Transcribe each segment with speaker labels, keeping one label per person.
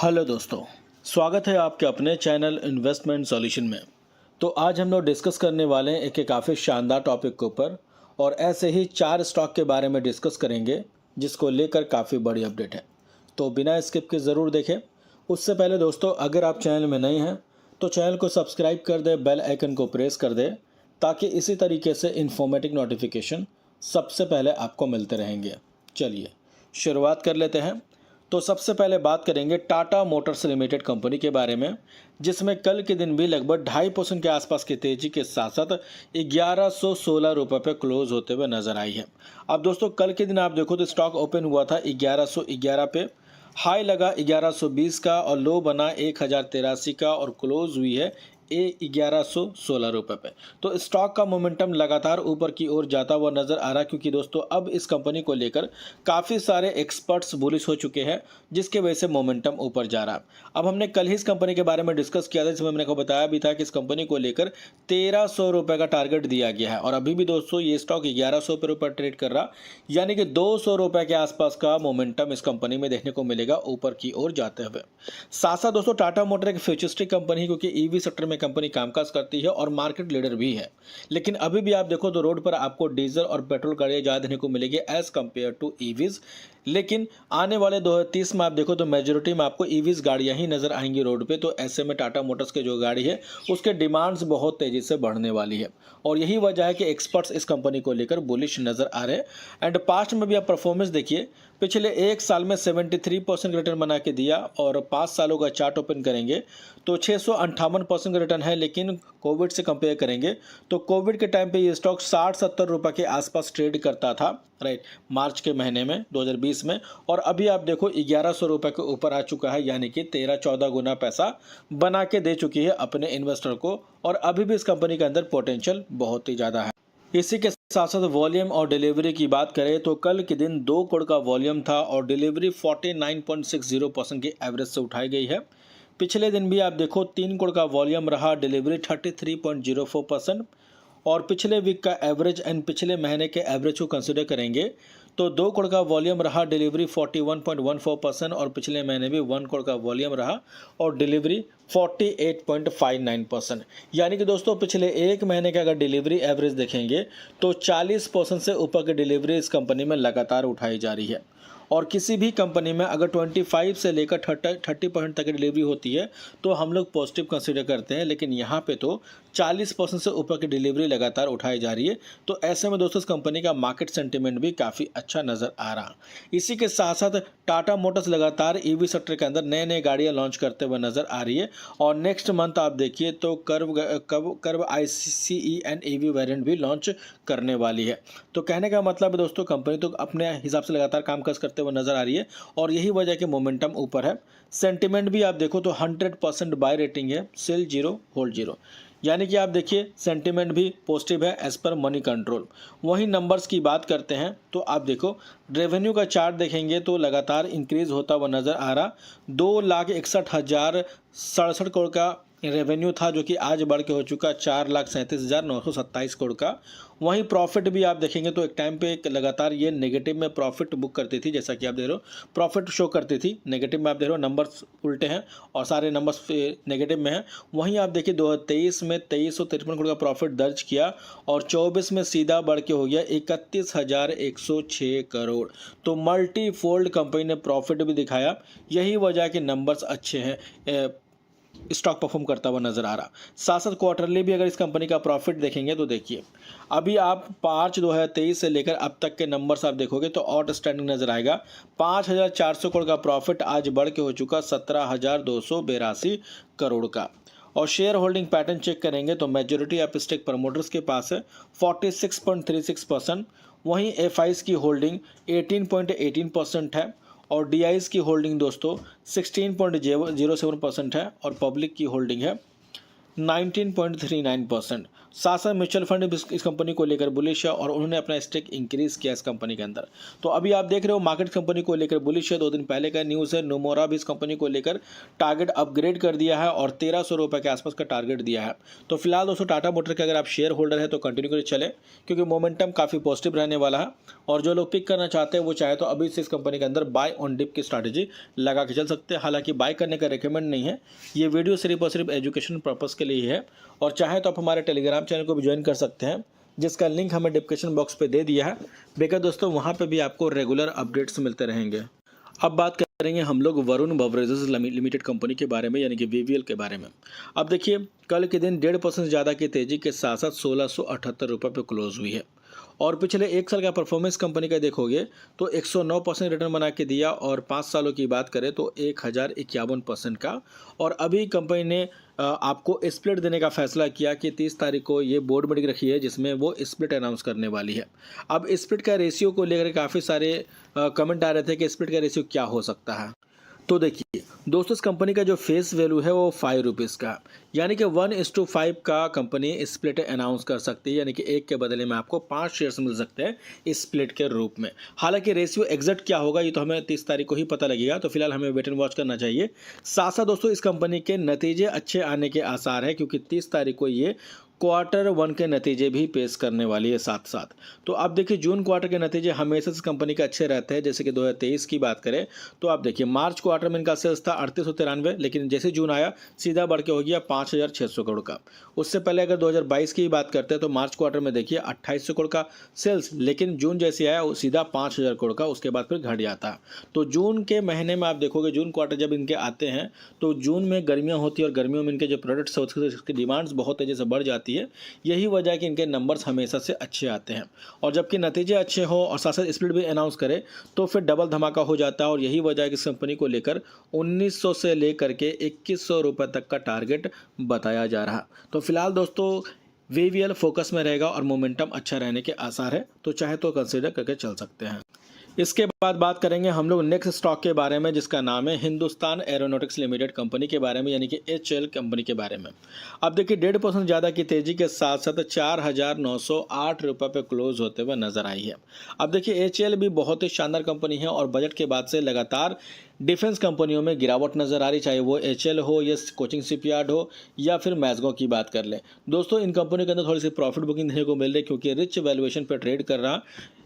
Speaker 1: Hello दोस्तों, स्वागत है आपके अपने चैनल इन्वेस्टमेंट सॉल्यूशन में। तो आज हम लोग डिस्कस करने वाले हैं एक काफ़ी शानदार टॉपिक के ऊपर और ऐसे ही 4 स्टॉक के बारे में डिस्कस करेंगे जिसको लेकर काफ़ी बड़ी अपडेट है। तो बिना स्किप के ज़रूर देखें। उससे पहले दोस्तों, अगर आप चैनल में नए हैं तो चैनल को सब्सक्राइब कर दें, बेल आइकन को प्रेस कर दें ताकि इसी तरीके से इन्फॉर्मेटिव नोटिफिकेशन सबसे पहले आपको मिलते रहेंगे। चलिए शुरुआत कर लेते हैं। तो सबसे पहले बात करेंगे टाटा मोटर्स लिमिटेड कंपनी के बारे में, जिसमें कल के दिन भी लगभग 2.5% के आसपास की तेजी के साथ साथ 1116 रुपये पे क्लोज होते हुए नजर आई है। अब दोस्तों, कल के दिन आप देखो तो स्टॉक ओपन हुआ था 1111 पे, हाई लगा 1120 का और लो बना 1083 का और क्लोज हुई है 1116 रुपये पे। तो स्टॉक का मोमेंटम लगातार ऊपर की ओर जाता हुआ नजर आ रहा, क्योंकि दोस्तों अब इस कंपनी को लेकर काफ़ी सारे एक्सपर्ट्स बुलिश हो चुके हैं, जिसके वजह से मोमेंटम ऊपर जा रहा। अब हमने कल ही इस कंपनी के बारे में डिस्कस किया था, जिसमें हमने को बताया भी था कि इस कंपनी को लेकर 1300 रुपये का टारगेट दिया गया है और अभी भी दोस्तों ये स्टॉक 1100 रुपये पर ट्रेड कर रहा, यानी कि 200 रुपये के आसपास का मोमेंटम इस कंपनी में देखने को मिलेगा ऊपर की ओर जाते हुए। साथ साथ दोस्तों टाटा मोटर एक फ्यूचरिस्टिक कंपनी, क्योंकि ईवी सेक्टर में कंपनी कामकाज करती है और मार्केट लीडर भी है। लेकिन अभी भी आप देखो तो रोड पर आपको डीजल और पेट्रोल गाड़ियां ज़्यादा देखने को मिलेगी एज कंपेयर टू ईवीज। लेकिन आने वाले 2030 में आप देखो तो मेजोरिटी में आपको ईवीज गाड़ियां ही नजर आएंगी रोड पे। तो ऐसे में टाटा मोटर्स के जो गाड़ी है उसके डिमांड्स बहुत तेजी से बढ़ने वाली है और यही वजह है कि एक्सपर्ट्स इस कंपनी को लेकर बुलिश नजर आ रहे हैं। एंड पास्ट में भी आप परफॉर्मेंस देखिए, पिछले एक साल में 73% रिटर्न बना के दिया और 5 सालों का चार्ट ओपन करेंगे तो 658% रिटर्न है। लेकिन कोविड से कंपेयर करेंगे तो कोविड के टाइम पे ये स्टॉक 60-70 रुपये के आसपास ट्रेड करता था, राइट, मार्च के महीने में 2020 में, और अभी आप देखो 1100 रुपये के ऊपर आ चुका है, यानी कि 13-14 गुना पैसा बना के दे चुकी है अपने इन्वेस्टर को। और अभी भी इस कंपनी के अंदर पोटेंशियल बहुत ही ज़्यादा है। इसी के साथ साथ वॉल्यूम और डिलीवरी की बात करें तो कल के दिन 2 करोड़ का वॉल्यूम था और डिलीवरी 49.60% की एवरेज से उठाई गई है। पिछले दिन भी आप देखो 3 करोड़ का वॉल्यूम रहा, डिलीवरी 33.04%, और पिछले वीक का एवरेज एंड पिछले महीने के एवरेज को कंसिडर करेंगे तो 2 करोड़ का वॉल्यूम रहा, डिलीवरी 41.14%, और पिछले महीने भी 1 करोड़ का वॉल्यूम रहा और डिलीवरी 48.59%। यानी कि दोस्तों पिछले एक महीने का अगर डिलीवरी एवरेज देखेंगे तो 40% से ऊपर की डिलीवरी इस कंपनी में लगातार उठाई जा रही है। और किसी भी कंपनी में अगर 25 से लेकर 30% तक की डिलीवरी होती है तो हम लोग पॉजिटिव कंसीडर करते हैं, लेकिन यहाँ पे तो 40% से ऊपर की डिलीवरी लगातार उठाई जा रही है। तो ऐसे में दोस्तों इस कंपनी का मार्केट सेंटिमेंट भी काफ़ी अच्छा नज़र आ रहा। इसी के साथ साथ टाटा मोटर्स लगातार ईवी सेक्टर के अंदर नए नए गाड़ियाँ लॉन्च करते हुए नज़र आ रही है और नेक्स्ट मंथ आप देखिए तो curve ICE and EV variant भी लॉन्च करने वाली है। तो कहने का मतलब है दोस्तों कंपनी तो अपने हिसाब से लगातार कामकाज करते हुए नजर आ रही है और यही वजह कि मोमेंटम ऊपर है। सेंटिमेंट भी आप देखो तो 100% बाय रेटिंग है, सेल 0 होल्ड 0, यानी कि आप देखिए सेंटिमेंट भी पॉजिटिव है एज पर मनी कंट्रोल। वहीं नंबर्स की बात करते हैं तो आप देखो रेवेन्यू का चार्ट देखेंगे तो लगातार इंक्रीज होता हुआ नजर आ रहा। 2,61,067 करोड़ का रेवेन्यू था, जो कि आज बढ़ के हो चुका 4,37,927 करोड़ का। वहीं प्रॉफिट भी आप देखेंगे तो एक टाइम पे लगातार ये नेगेटिव में प्रॉफिट बुक करती थी, जैसा कि आप देख रहे हो प्रॉफिट शो करती थी, नेगेटिव में आप देख रहे हो नंबर्स उल्टे हैं और सारे नंबर्स नेगेटिव में हैं। वहीं आप देखिए 2023 में 2353 करोड़ का प्रॉफिट दर्ज किया और 24 में सीधा बढ़ के हो गया 31,106 करोड़। तो मल्टी फोल्ड कंपनी ने प्रॉफिट भी दिखाया, यही वजह कि नंबर्स अच्छे हैं, स्टॉक परफॉर्म करता हुआ नजर आ रहा। साथ साथ क्वार्टरली भी अगर इस कंपनी का प्रॉफिट देखेंगे तो देखिए अभी आप 5/2023 से लेकर अब तक के नंबर्स आप देखोगे तो आउटस्टैंडिंग नजर आएगा। 5,400 करोड़ का प्रॉफिट आज बढ़ के हो चुका 17,282 करोड़ का। और शेयर होल्डिंग पैटर्न चेक करेंगे तो मेजोरिटी ऑफ स्टेक प्रमोटर्स के पास है 46.36%। वहीं FIs की होल्डिंग 18.18% है और DIs की होल्डिंग दोस्तों 16.07% है और पब्लिक की होल्डिंग है 19.39%। साथ साथ म्यूचुअल फंड भी इस कंपनी को लेकर बुलिश है और उन्होंने अपना स्टेक इंक्रीज किया इस कंपनी के अंदर। तो अभी आप देख रहे हो मार्केट कंपनी को लेकर बुलिश है। 2 दिन पहले का न्यूज़ है, नोमोरा भी इस कंपनी को लेकर टारगेट अपग्रेड कर दिया है और 1300 रुपये के आसपास का टारगेट दिया है। तो फिलहाल दोस्तों टाटा मोटर के अगर आप शेयर होल्डर है तो कंटिन्यू करके चले, क्योंकि मोमेंटम काफ़ी पॉजिटिव रहने वाला है। और जो लोग पिक करना चाहते हैं वो चाहे तो अभी से इस कंपनी के अंदर बाय ऑन डिप की स्ट्रैटेजी लगा के चल सकते हैं। हालांकि बाय करने का रिकमेंड नहीं है, ये वीडियो सिर्फ और सिर्फ एजुकेशन पर्पज़ के लिए ही है। और चाहे तो आप हमारे टेलीग्राम चैनल को भी ज्वाइन कर सकते हैं, जिसका लिंक हमें डिस्क्रिप्शन बॉक्स पे दे दिया है। बेकार दोस्तों वहाँ पे भी आपको रेगुलर अपडेट्स मिलते रहेंगे। अब बात करेंगे हम लोग वरुण बेवरेजेस लिमिटेड कंपनी के बारे में, यानी कि वीवीएल के बारे में। अब देखिए कल के दिन 1.5% ज़्यादा की तेज़ी के साथ साथ 1678 रुपये पे क्लोज हुई है। और पिछले 1 साल का परफॉर्मेंस कंपनी का देखोगे तो 109% रिटर्न बना के दिया, और 5 सालों की बात करें तो 1051% का। और अभी कंपनी ने आपको स्प्लिट देने का फैसला किया कि 30 तारीख को ये बोर्ड मीटिंग रखी है, जिसमें वो स्प्लिट अनाउंस करने वाली है। अब स्प्लिट का रेशियो को लेकर काफ़ी सारे कमेंट आ रहे थे कि स्प्लिट का रेशियो क्या हो सकता है। तो देखिए दोस्तों, इस कंपनी का जो फेस वैल्यू है वो 5 रुपीज़ का, यानी कि 1:5 का कंपनी स्प्लिट अनाउंस कर सकती है, यानी कि 1 के बदले में आपको 5 शेयर्स मिल सकते हैं स्प्लिट के रूप में। हालांकि रेशियो एग्जैक्ट क्या होगा ये तो हमें 30 तारीख को ही पता लगेगा, तो फिलहाल हमें वेट एंड वॉच करना चाहिए। साथ साथ दोस्तों इस कंपनी के नतीजे अच्छे आने के आसार हैं, क्योंकि 30 तारीख को ये Q1 के नतीजे भी पेश करने वाली है साथ साथ। तो आप देखिए जून क्वार्टर के नतीजे हमेशा इस कंपनी के अच्छे रहते हैं। जैसे कि 2023 की बात करें तो आप देखिए मार्च क्वार्टर में इनका सेल्स था 3893, लेकिन जैसे जून आया सीधा बढ़ के हो गया 5600 करोड़ का। उससे पहले अगर 2022 की बात करते हैं तो मार्च क्वार्टर में देखिए 2800 करोड़ का सेल्स, लेकिन जून जैसे आया वो सीधा 5000 करोड़ का, उसके बाद फिर घट जाता। तो जून के महीने में आप देखोगे जून क्वार्टर जब इनके आते हैं तो जून में गर्मियाँ होती है, और गर्मियों में इनके जो प्रोडक्ट्स है उसकी डिमांड्स बहुत तेज़ी से बढ़ जाती है। यही वजह है कि इनके नंबर्स हमेशा से अच्छे आते हैं, और जबकि नतीजे अच्छे हो और साथ साथ स्प्लिट भी अनाउंस करे तो फिर डबल धमाका हो जाता है। और यही वजह है कि इस कंपनी को लेकर 1900 से लेकर के 2100 रुपये तक का टारगेट बताया जा रहा। तो फिलहाल दोस्तों वीवीएल फोकस में रहेगा और मोमेंटम अच्छा रहने के आसार है, तो चाहे तो कंसीडर करके चल सकते हैं। इसके बाद बात करेंगे हम लोग नेक्स्ट स्टॉक के बारे में, जिसका नाम है हिंदुस्तान एरोनॉटिक्स लिमिटेड कंपनी के बारे में, यानी कि HAL कंपनी के बारे में। अब देखिए 1.5% ज़्यादा की तेज़ी के साथ साथ 4908 रुपये पे क्लोज होते हुए नजर आई है। अब देखिए HAL भी बहुत ही शानदार कंपनी है, और बजट के बाद से लगातार डिफेंस कंपनियों में गिरावट नजर आ रही, चाहे वो HAL हो या कोचिंग शिपयार्ड हो या फिर मैजगो की बात कर लें। दोस्तों इन कंपनियों के अंदर थोड़ी सी प्रॉफिट बुकिंग देखने को मिल रही है, क्योंकि रिच वैल्यूएशन पर ट्रेड कर रहा,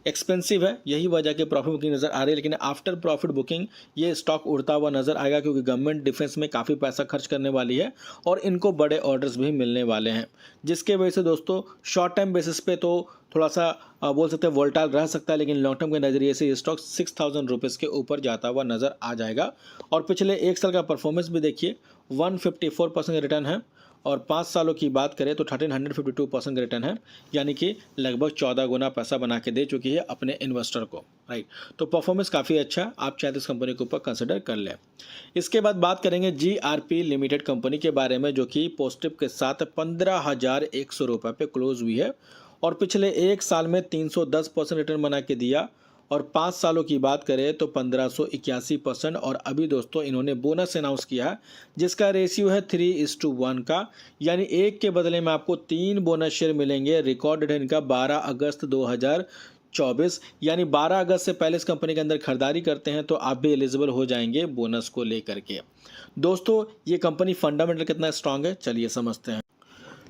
Speaker 1: एक्सपेंसिव है, यही वजह के प्रॉफिट बुकिंग नज़र आ रही है। लेकिन आफ्टर प्रॉफिट बुकिंग ये स्टॉक उड़ता हुआ नजर आएगा, क्योंकि गवर्नमेंट डिफेंस में काफ़ी पैसा खर्च करने वाली है और इनको बड़े ऑर्डर्स भी मिलने वाले हैं, जिसके वजह से दोस्तों शॉर्ट टाइम बेसिस पे तो थोड़ा सा बोल सकते हैं वोल्टाइल रह सकता है, लेकिन लॉन्ग टर्म के नज़रिए से ये स्टॉक 6000 रुपीज़ के ऊपर जाता हुआ नज़र आ जाएगा। और पिछले 1 साल का परफॉर्मेंस भी देखिए 154% रिटर्न है, और 5 सालों की बात करें तो 1352% रिटर्न है, यानी कि लगभग 14 गुना पैसा बना के दे चुकी है अपने इन्वेस्टर को, राइट। तो परफॉर्मेंस काफ़ी अच्छा, आप चाहे तो इस कंपनी के ऊपर कंसिडर कर लें। इसके बाद बात करेंगे GRP लिमिटेड कंपनी के बारे में, जो कि पॉजिटिव के साथ 15100 रुपये पे क्लोज हुई है, और पिछले 1 साल में 310% रिटर्न बना के दिया, और 5 सालों की बात करें तो 1581%। और अभी दोस्तों इन्होंने बोनस अनाउंस किया है, जिसका रेशियो है 3:1 का, यानी 1 के बदले में आपको 3 बोनस शेयर मिलेंगे। रिकॉर्ड डेट इनका 12 अगस्त 2024, यानी 12 अगस्त से पहले इस कंपनी के अंदर खरीदारी करते हैं तो आप भी एलिजिबल हो जाएंगे बोनस को लेकर के। दोस्तों ये कंपनी फंडामेंटल कितना स्ट्रांग है चलिए समझते हैं।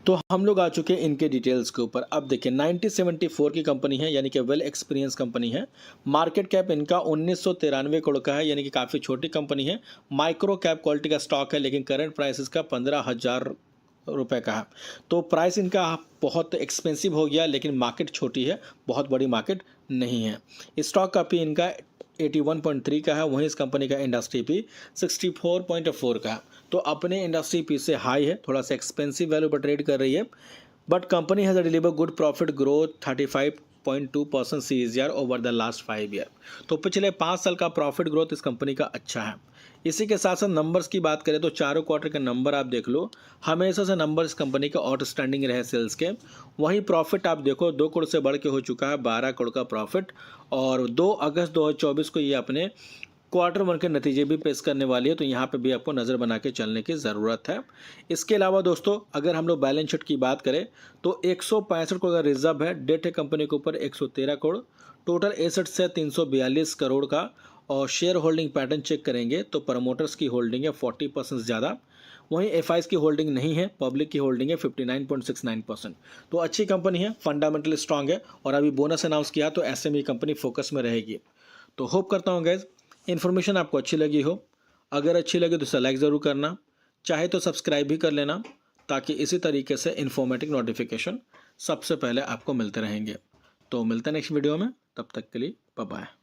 Speaker 1: तो हम लोग आ चुके हैं इनके डिटेल्स के ऊपर। अब देखिए 1974 की कंपनी है, यानी कि वेल एक्सपीरियंस कंपनी है। मार्केट कैप इनका 1993 करोड़ का है, यानी कि काफ़ी छोटी कंपनी है। माइक्रो कैप क्वालिटी का स्टॉक है, लेकिन करंट प्राइस इसका 15,000 रुपये का है। तो प्राइस इनका बहुत एक्सपेंसिव हो गया, लेकिन मार्केट छोटी है, बहुत बड़ी मार्केट नहीं है। स्टॉक का पी इनका 81.3 का है, वहीं इस कंपनी का इंडस्ट्री पी 64.4 का है। तो अपने इंडस्ट्री पी से हाई है, थोड़ा सा एक्सपेंसिव वैल्यू पर ट्रेड कर रही है, but company has deliver good profit growth 35.2% CAGR over the last 5 year. तो पिछले 5 साल का प्रॉफिट ग्रोथ इस कंपनी का अच्छा है। इसी के साथ साथ नंबर्स की बात करें तो चारों क्वार्टर के नंबर आप देख लो, हमेशा से नंबर इस कंपनी के आउटस्टैंडिंग रहे सेल्स के। वहीं प्रॉफिट आप देखो 2 करोड़ से बढ़ के हो चुका है 12 करोड़ का प्रॉफिट, और 2 अगस्त 2024 को ये अपने Q1 के नतीजे भी पेश करने वाली है, तो यहाँ पे भी आपको नज़र बना के चलने की ज़रूरत है। इसके अलावा दोस्तों अगर हम लोग बैलेंस शीट की बात करें तो 165 करोड़ का रिजर्व है, डेट है कंपनी के ऊपर 113 करोड़, टोटल एसेट्स है 342 करोड़ का, और शेयर होल्डिंग पैटर्न चेक करेंगे तो प्रमोटर्स की होल्डिंग है 40% ज़्यादा, वहीं एफआईज की होल्डिंग नहीं है, पब्लिक की होल्डिंग है 59.69%। तो अच्छी कंपनी है, फंडामेंटली स्ट्रांग है, और अभी बोनस अनाउंस किया तो ऐसे में कंपनी फोकस में रहेगी। तो होप करता हूँ गैस इन्फॉर्मेशन आपको अच्छी लगी हो। अगर अच्छी लगी तो इसे लाइक ज़रूर करना, चाहे तो सब्सक्राइब भी कर लेना, ताकि इसी तरीके से इन्फॉर्मेटिव नोटिफिकेशन सबसे पहले आपको मिलते रहेंगे। तो मिलते हैं नेक्स्ट वीडियो में, तब तक के लिए बाय बाय।